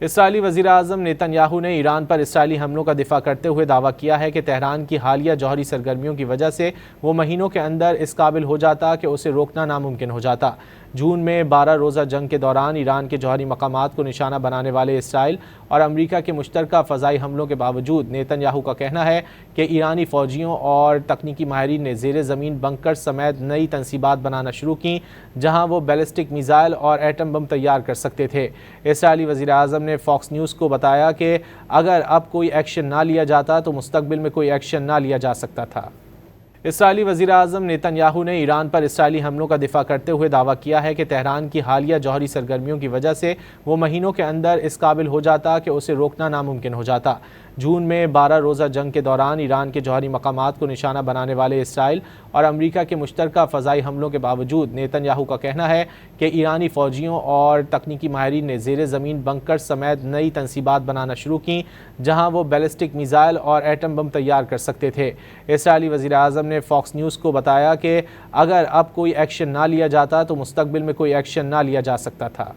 اسرائیلی وزیراعظم نیتن یاہو نے ایران پر اسرائیلی حملوں کا دفاع کرتے ہوئے دعویٰ کیا ہے کہ تہران کی حالیہ جوہری سرگرمیوں کی وجہ سے وہ مہینوں کے اندر اس قابل ہو جاتا کہ اسے روکنا ناممکن ہو جاتا۔ جون میں 12 روزہ جنگ کے دوران ایران کے جوہری مقامات کو نشانہ بنانے والے اسرائیل اور امریکہ کے مشترکہ فضائی حملوں کے باوجود نیتن یاہو کا کہنا ہے کہ ایرانی فوجیوں اور تکنیکی ماہرین نے زیر زمین بنکر سمیت نئی تنصیبات بنانا شروع کیں جہاں وہ بیلسٹک میزائل اور ایٹم بم تیار کر سکتے تھے۔ اسرائیلی وزیراعظم نے فاکس نیوز کو بتایا کہ اگر اب کوئی ایکشن نہ لیا جاتا تو مستقبل میں کوئی ایکشن نہ لیا جا سکتا تھا۔ اسرائیلی وزیراعظم نیتن یاہو نے ایران پر اسرائیلی حملوں کا دفاع کرتے ہوئے دعویٰ کیا ہے کہ تہران کی حالیہ جوہری سرگرمیوں کی وجہ سے وہ مہینوں کے اندر اس قابل ہو جاتا کہ اسے روکنا ناممکن ہو جاتا۔ جون میں 12 روزہ جنگ کے دوران ایران کے جوہری مقامات کو نشانہ بنانے والے اسرائیل اور امریکہ کے مشترکہ فضائی حملوں کے باوجود نیتن یاہو کا کہنا ہے کہ ایرانی فوجیوں اور تکنیکی ماہرین نے زیر زمین بنکر سمیت نئی تنصیبات بنانا شروع کیں جہاں وہ بیلسٹک میزائل اور ایٹم بم تیار کر سکتے تھے۔ اسرائیلی وزیراعظم نے فاکس نیوز کو بتایا کہ اگر اب کوئی ایکشن نہ لیا جاتا تو مستقبل میں کوئی ایکشن نہ لیا جا سکتا تھا۔